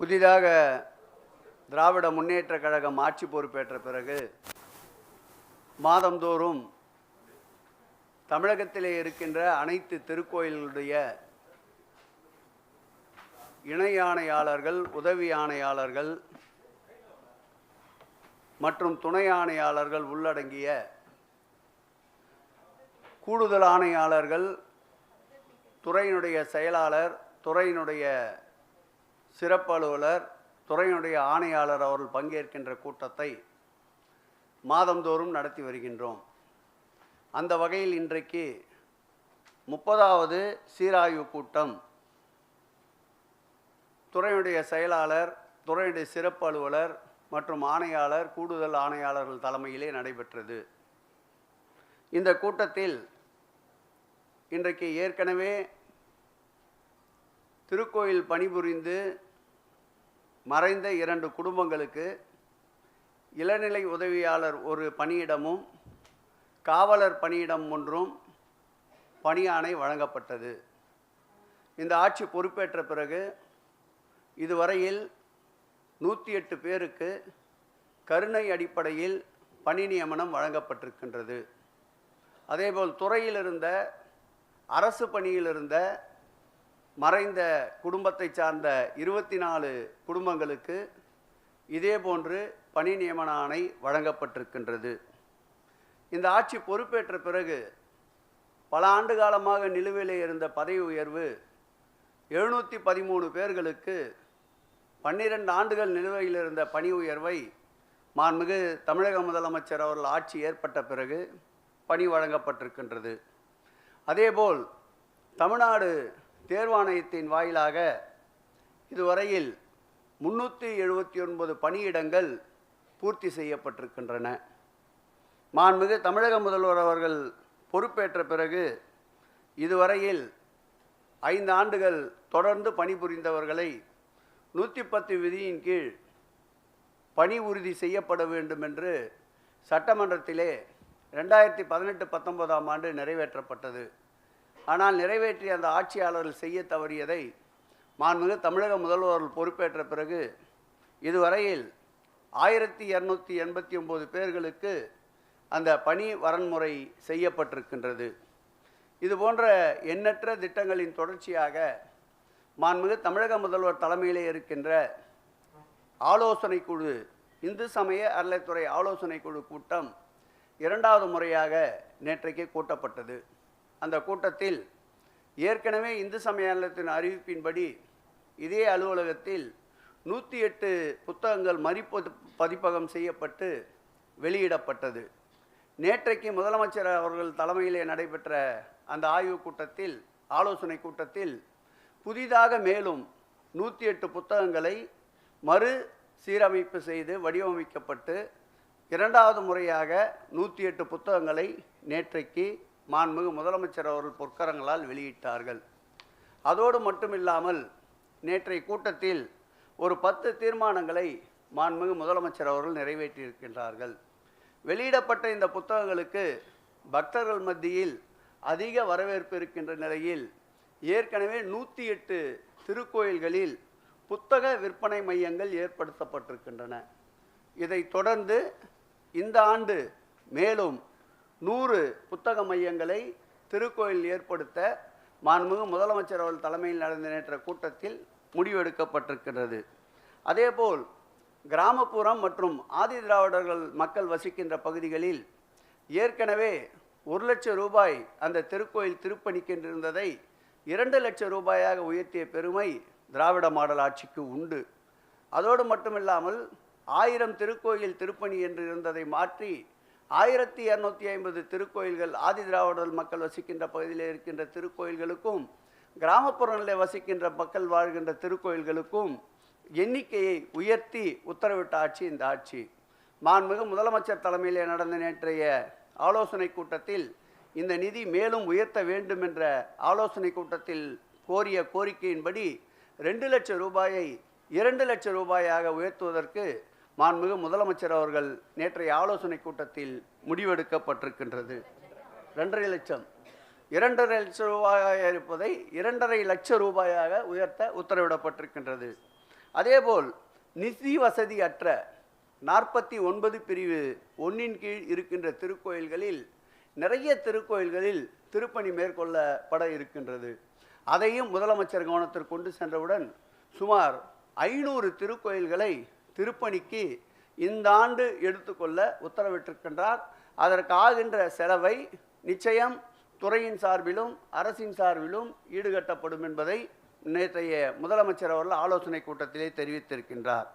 புதிதாக திராவிட முன்னேற்றக் கழகம் ஆட்சி பொறுப்பேற்ற பிறகு மாதந்தோறும் தமிழகத்திலே இருக்கின்ற அனைத்து திருக்கோயில்களுடைய இணை ஆணையாளர்கள், உதவி ஆணையாளர்கள் மற்றும் துணை ஆணையாளர்கள் உள்ளடங்கிய கூடுதல் ஆணையாளர்கள், துறையினுடைய செயலாளர், துறையினுடைய சிறப்பு அலுவலர், துறையினுடைய ஆணையாளர் அவர்கள் பங்கேற்கின்ற கூட்டத்தை மாதந்தோறும் நடத்தி வருகின்றோம். அந்த வகையில் இன்றைக்கு 30வது சீராய்வு கூட்டம் துறையினுடைய செயலாளர், துறையினுடைய சிறப்பு அலுவலர் மற்றும் ஆணையாளர், கூடுதல் ஆணையாளர்கள் தலைமையிலே நடைபெற்றது. இந்த கூட்டத்தில் இன்றைக்கு ஏற்கனவே திருக்கோயில் பணிபுரிந்து மறைந்த 2 குடும்பங்களுக்கு இளநிலை உதவியாளர் ஒரு பணியிடமும் காவலர் பணியிடம் ஒன்றும் பணியாணை வழங்கப்பட்டது. இந்த ஆட்சி பொறுப்பேற்ற பிறகு இதுவரையில் 108 பேருக்கு கருணை அடிப்படையில் பணி நியமனம் வழங்கப்பட்டிருக்கின்றது. அதேபோல் துறையில் இருந்த, அரசு பணியில் இருந்த மறைந்த குடும்பத்தை சார்ந்த 24 குடும்பங்களுக்கு இதேபோன்று பணி நியமன ஆணை வழங்கப்பட்டிருக்கின்றது. இந்த ஆட்சி பொறுப்பேற்ற பிறகு பல ஆண்டு காலமாக நிலுவையில் இருந்த பதவி உயர்வு 713 பேர்களுக்கு 12 ஆண்டுகள் நிலுவையில் இருந்த பணி உயர்வை மாண்புமிகு தமிழக முதலமைச்சர் அவர்கள் ஆட்சி ஏற்பட்ட பிறகு பணி வழங்கப்பட்டிருக்கின்றது. அதேபோல் தமிழ்நாடு தேர்வாணையத்தின் வாயிலாக இதுவரையில் 379 பணியிடங்கள் பூர்த்தி செய்யப்பட்டிருக்கின்றன. மாண்புமிகு தமிழக முதல்வர் அவர்கள் பொறுப்பேற்ற பிறகு இதுவரையில் 5 ஆண்டுகள் தொடர்ந்து பணிபுரிந்தவர்களை 110 விதியின் கீழ் பணி உறுதி செய்யப்பட வேண்டும் என்று சட்டமன்றத்திலே 2018-19ஆம் ஆண்டு நிறைவேற்றப்பட்டது. ஆனால் நிறைவேற்றிய அந்த ஆட்சியாளர்கள் செய்ய தவறியதை மாண்புமிகு தமிழக முதல்வர்கள் பொறுப்பேற்ற பிறகு இதுவரையில் 1289 பேர்களுக்கு அந்த பணி வரன்முறை செய்யப்பட்டிருக்கின்றது. இதுபோன்ற எண்ணற்ற திட்டங்களின் தொடர்ச்சியாக மாண்புமிகு தமிழக முதல்வர் தலைமையிலே இருக்கின்ற ஆலோசனை குழு, இந்து சமய அறநிலைத்துறை ஆலோசனை குழு கூட்டம் 2வது முறையாக நேற்றைக்கு கூட்டப்பட்டது. அந்த கூட்டத்தில் ஏற்கனவே இந்து சமய அறநிலையத்தின் அறிவிப்பின்படி இதே அலுவலகத்தில் 108 புத்தகங்கள் பதிப்பகம் செய்யப்பட்டு வெளியிடப்பட்டது. நேற்றைக்கு முதலமைச்சர் அவர்கள் தலைமையிலே நடைபெற்ற அந்த ஆய்வுக் கூட்டத்தில், ஆலோசனை கூட்டத்தில் புதிதாக மேலும் 108 புத்தகங்களை மறு சீரமைப்பு செய்து வடிவமைக்கப்பட்டு 2வது முறையாக 108 புத்தகங்களை நேற்றைக்கு மாண்புமிகு முதலமைச்சர் அவர்கள் பொற்கரங்களால் வெளியிட்டார்கள். அதோடு மட்டுமில்லாமல் நேற்றைய கூட்டத்தில் ஒரு 10 தீர்மானங்களை மாண்புமிகு முதலமைச்சர் அவர்கள் நிறைவேற்றியிருக்கின்றார்கள். வெளியிடப்பட்ட இந்த புத்தகங்களுக்கு பக்தர்கள் மத்தியில் அதிக வரவேற்பு இருக்கின்ற நிலையில் ஏற்கனவே 108 திருக்கோயில்களில் புத்தக விற்பனை மையங்கள் ஏற்படுத்தப்பட்டிருக்கின்றன. இதைத் தொடர்ந்து இந்த ஆண்டு மேலும் 100 புத்தக மையங்களை திருக்கோயில் ஏற்படுத்த மாண்புமிகு முதலமைச்சர் அவர்கள் தலைமையில் நடந்த நேற்ற கூட்டத்தில் முடிவெடுக்கப்பட்டிருக்கிறது. அதேபோல் கிராமப்புறம் மற்றும் ஆதி திராவிடர்கள் மக்கள் வசிக்கின்ற பகுதிகளில் ஏற்கனவே 1 லட்சம் ரூபாய் அந்த திருக்கோயில் திருப்பணிக்கென்றிருந்ததை 2 லட்சம் ரூபாயாக உயர்த்திய பெருமை திராவிட மாடல் ஆட்சிக்கு உண்டு. அதோடு மட்டுமில்லாமல் 1000 திருக்கோயில் திருப்பணி என்று இருந்ததை மாற்றி 1250 திருக்கோயில்கள் ஆதி திராவிடர்கள் மக்கள் வசிக்கின்ற பகுதியில் இருக்கின்ற திருக்கோயில்களுக்கும் கிராமப்புறங்களில் வசிக்கின்ற மக்கள் வாழ்கின்ற திருக்கோயில்களுக்கும் எண்ணிக்கையை உயர்த்தி உத்தரவிட்ட ஆட்சி இந்த ஆட்சி. மாண்புமிகு முதலமைச்சர் தலைமையிலே நடந்த நேற்றைய ஆலோசனை கூட்டத்தில் இந்த நிதி மேலும் உயர்த்த வேண்டும் என்ற ஆலோசனை கூட்டத்தில் கோரிய கோரிக்கையின்படி 2 லட்சம் ரூபாயை 2 லட்சம் ரூபாயாக உயர்த்துவதற்கு மாண்புமிகு முதலமைச்சர் அவர்கள் நேற்றைய ஆலோசனை கூட்டத்தில் முடிவெடுக்கப்பட்டிருக்கின்றது. 2.5 லட்சம் 2.5 லட்சம் ரூபாயாக இருப்பதை 2.5 லட்சம் ரூபாயாக உயர்த்த உத்தரவிடப்பட்டிருக்கின்றது. அதேபோல் நிதி வசதி அற்ற 49 பிரிவு 1 கீழ் இருக்கின்ற திருக்கோயில்களில் நிறைய திருக்கோயில்களில் திருப்பணி மேற்கொள்ளப்பட இருக்கின்றது. அதையும் முதலமைச்சர் கவனத்திற்கு கொண்டு சென்றவுடன் சுமார் 500 திருக்கோயில்களை திருப்பணிக்கு இந்த ஆண்டு எடுத்துக்கொள்ள உத்தரவிட்டிருக்கின்றார். அதற்கு ஆகின்ற செலவை நிச்சயம் துறையின் சார்பிலும் அரசின் சார்பிலும் ஈடுகட்டப்படும் என்பதை நேற்றைய முதலமைச்சர் அவர்கள் ஆலோசனை கூட்டத்திலே தெரிவித்திருக்கின்றார்.